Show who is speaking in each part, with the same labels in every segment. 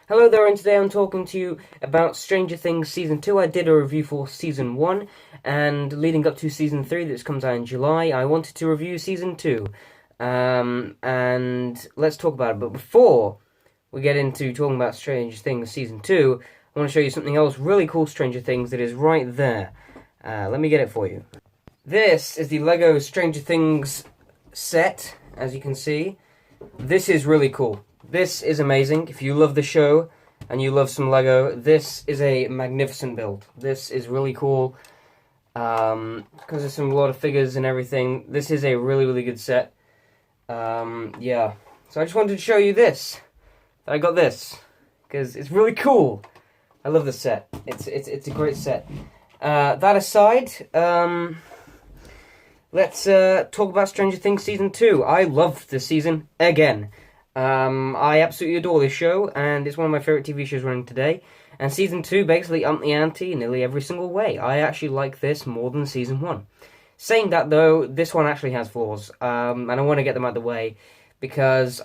Speaker 1: Hello there, and today I'm talking to you about Stranger Things Season 2. I did a review for Season 1, and leading up to Season 3 that comes out in July, I wanted to review Season 2. And let's talk about it. But before we get into talking about Stranger Things Season 2, I want to show you something else really cool, Stranger Things, that is right there. Let me get it for you. This is the LEGO Stranger Things set, as you can see. This is really cool. This is amazing. If you love the show and you love some LEGO, this is a magnificent build. This is really cool because there's a lot of figures and everything. This is a really, really good set. Yeah. So I just wanted to show you this. I got this because it's really cool. I love this set. It's a great set. That aside, let's talk about Stranger Things Season 2. I loved this season again. I absolutely adore this show, and it's one of my favourite TV shows running today. And Season 2 basically upped the ante in nearly every single way. I actually like this more than Season 1. Saying that, though, this one actually has flaws, and I want to get them out of the way, because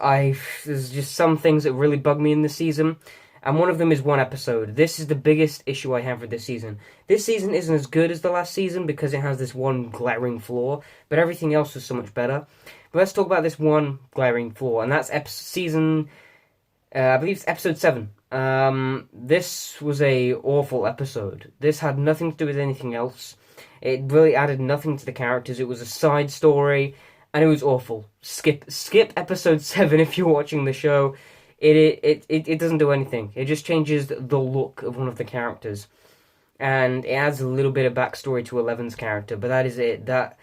Speaker 1: there's just some things that really bug me in this season, and one of them is one episode. This is the biggest issue I have with this season. This season isn't as good as the last season, because it has this one glaring flaw, but everything else was so much better. But let's talk about this one glaring flaw, and that's season, I believe it's episode 7. This was a awful episode. This had nothing to do with anything else. It really added nothing to the characters. It was a side story, and it was awful. Skip episode 7 if you're watching the show. It doesn't do anything. It just changes the look of one of the characters, and it adds a little bit of backstory to Eleven's character, but that is it. That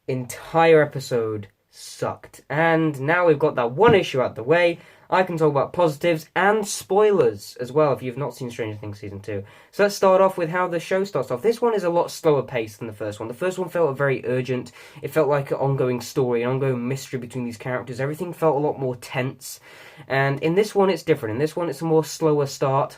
Speaker 1: entire episode sucked. And now we've got that one issue out the way, I can talk about positives and spoilers as well if you've not seen Stranger Things Season 2. So let's start off with how the show starts off. This one is a lot slower paced than the first one. The first one felt very urgent. It felt like an ongoing story, an ongoing mystery between these characters. Everything felt a lot more tense. And in this one it's different. In this one it's a more slower start.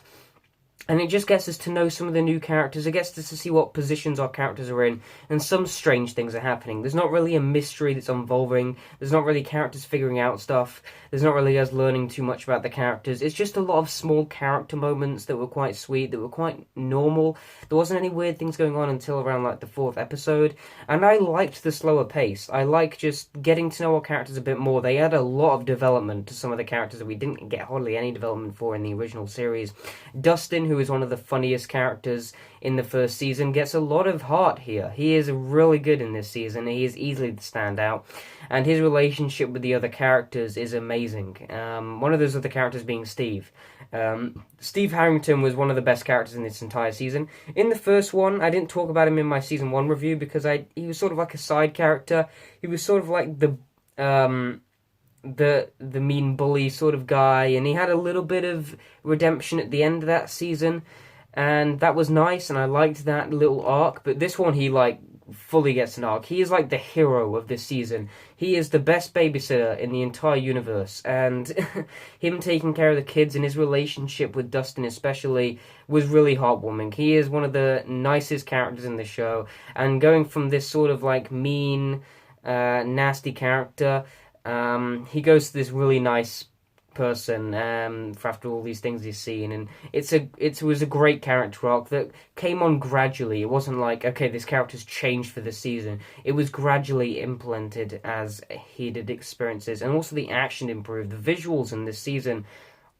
Speaker 1: And it just gets us to know some of the new characters. It gets us to see what positions our characters are in. And some strange things are happening. There's not really a mystery that's unfolding. There's not really characters figuring out stuff. There's not really us learning too much about the characters. It's just a lot of small character moments that were quite sweet, that were quite normal. There wasn't any weird things going on until around like the 4th episode. And I liked the slower pace. I like just getting to know our characters a bit more. They had a lot of development to some of the characters that we didn't get hardly any development for in the original series. Dustin, who is one of the funniest characters in the first season, gets a lot of heart here. He is really good in this season. He is easily the standout, and his relationship with the other characters is amazing. One of those other characters being Steve. Steve Harrington was one of the best characters in this entire season. In the first one, I didn't talk about him in my Season 1 review because he was sort of like a side character. He was sort of like the mean bully sort of guy, and he had a little bit of redemption at the end of that season, and that was nice, and I liked that little arc. But this one, he like fully gets an arc. He is like the hero of this season. He is the best babysitter in the entire universe, and him taking care of the kids and his relationship with Dustin especially was really heartwarming. He is one of the nicest characters in the show, and going from this sort of like mean, nasty character, he goes to this really nice person for after all these things he's seen, and it was a great character arc that came on gradually. It wasn't like, okay, this character's changed for this season. It was gradually implemented as he did experiences, and also the action improved. The visuals in this season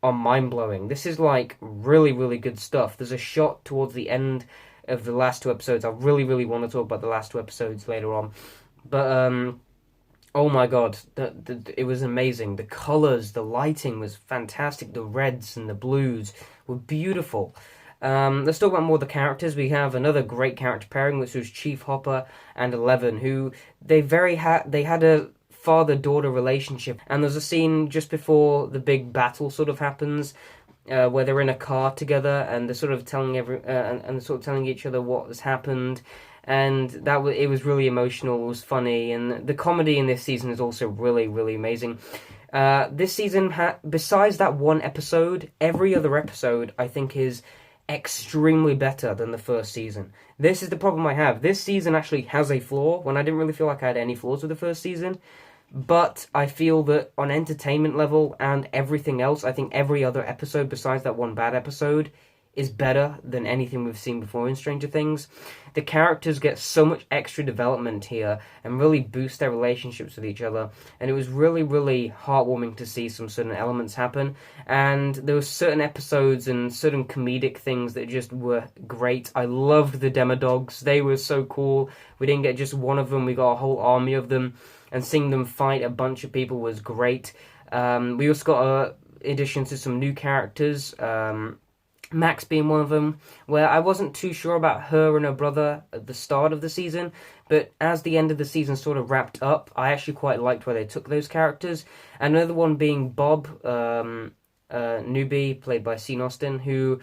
Speaker 1: are mind-blowing. This is like really, really good stuff. There's a shot towards the end of the last 2 episodes. I really, really want to talk about the last 2 episodes later on, but oh my god, it was amazing. The colours, the lighting was fantastic. The reds and the blues were beautiful. Let's talk about more of the characters. We have another great character pairing, which was Chief Hopper and Eleven, who they had a father-daughter relationship. And there's a scene just before the big battle sort of happens, where they're in a car together, and they're sort of telling and sort of telling each other what has happened. And it was really emotional. It was funny, and the comedy in this season is also really, really amazing. This season, besides that one episode, every other episode I think is extremely better than the first season. This is the problem I have. This season actually has a flaw when I didn't really feel like I had any flaws with the first season. But I feel that on entertainment level and everything else, I think every other episode besides that one bad episode is better than anything we've seen before in Stranger Things. The characters get so much extra development here and really boost their relationships with each other. And it was really, really heartwarming to see some certain elements happen. And there were certain episodes and certain comedic things that just were great. I loved the Demodogs. They were so cool. We didn't get just one of them. We got a whole army of them. And seeing them fight a bunch of people was great. We also got additions to some new characters. Max being one of them, where I wasn't too sure about her and her brother at the start of the season, but as the end of the season sort of wrapped up, I actually quite liked where they took those characters. Another one being Bob, newbie, played by Sean Austin, who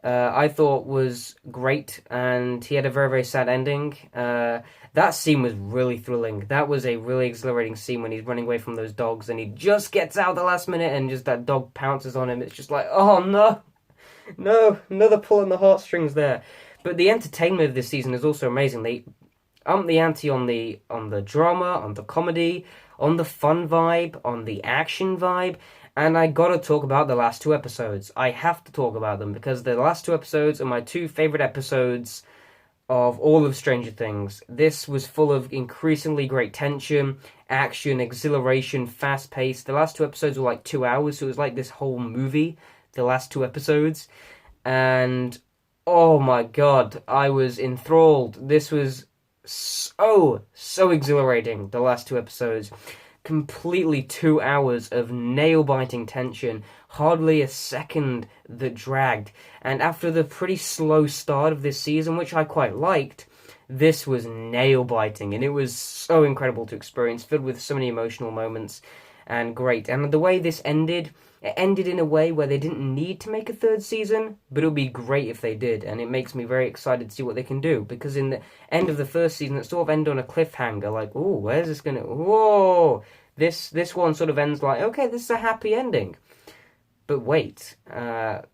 Speaker 1: I thought was great, and he had a very, very sad ending. That scene was really thrilling. That was a really exhilarating scene when he's running away from those dogs, and he just gets out the last minute, and just that dog pounces on him. It's just like, oh no! No, another pull on the heartstrings there. But the entertainment of this season is also amazing. They upped the ante on the drama, on the comedy, on the fun vibe, on the action vibe. And I gotta talk about the last two episodes. I have to talk about them because the last two episodes are my two favorite episodes of all of Stranger Things. This was full of increasingly great tension, action, exhilaration, fast pace. The last two episodes were like 2 hours, so it was like this whole movie. The last two episodes, and oh my god, I was enthralled. This was so exhilarating. The last two episodes, completely 2 hours of nail-biting tension, hardly a second that dragged. And after the pretty slow start of this season, which I quite liked, this was nail-biting, and it was so incredible to experience, filled with so many emotional moments, and great. And the way this ended, it ended in a way where they didn't need to make a third season, but it would be great if they did, and it makes me very excited to see what they can do, because in the end of the first season, it sort of ended on a cliffhanger, like, oh, where's this gonna, whoa, this one sort of ends like, okay, this is a happy ending, but wait, there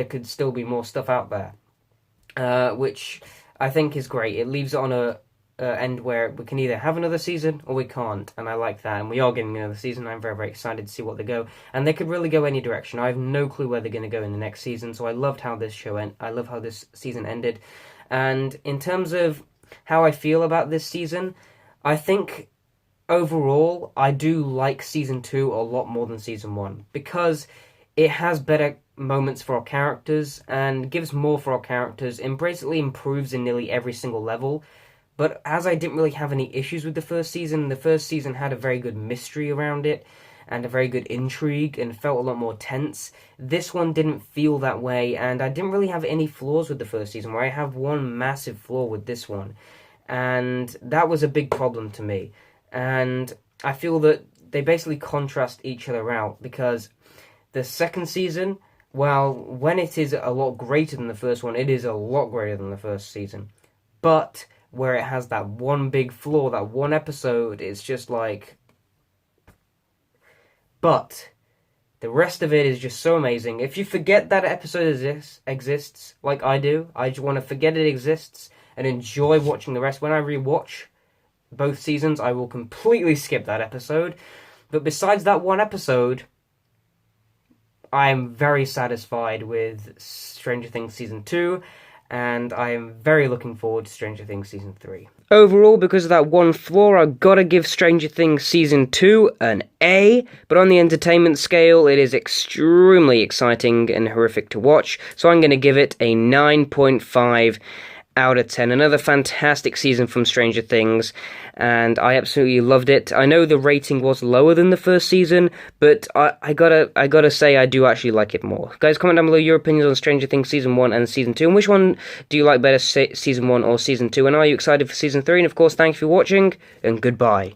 Speaker 1: could still be more stuff out there, which I think is great. It leaves it on a end where we can either have another season or we can't, and I like that, and we are getting another season. I'm very, very excited to see what they go, and they could really go any direction. I have no clue where they're going to go in the next season, so I loved how this show I love how this season ended. And in terms of how I feel about this season, I think overall I do like season 2 a lot more than season 1, because it has better moments for our characters and gives more for our characters, and basically improves in nearly every single level. But as I didn't really have any issues with the first season had a very good mystery around it, and a very good intrigue, and felt a lot more tense. This one didn't feel that way, and I didn't really have any flaws with the first season, where I have one massive flaw with this one. And that was a big problem to me. And I feel that they basically contrast each other out, because the second season, well, when it is a lot greater than the first one, it is a lot greater than the first season. But where it has that one big flaw, that one episode, it's just like... But the rest of it is just so amazing. If you forget that episode exists, like I do, I just want to forget it exists and enjoy watching the rest. When I rewatch both seasons, I will completely skip that episode. But besides that one episode, I am very satisfied with Stranger Things Season 2, and I am very looking forward to Stranger Things Season 3. Overall, because of that one flaw, I've got to give Stranger Things Season 2 an A, but on the entertainment scale, it is extremely exciting and horrific to watch, so I'm going to give it a 9.5 out of 10. Another fantastic season from Stranger Things, and I absolutely loved it. I know the rating was lower than the first season, but I gotta say I do actually like it more. Guys, comment down below your opinions on Stranger Things Season 1 and Season 2, and which one do you like better, Season 1 or Season 2, and are you excited for Season 3? And of course, thank you for watching, and goodbye.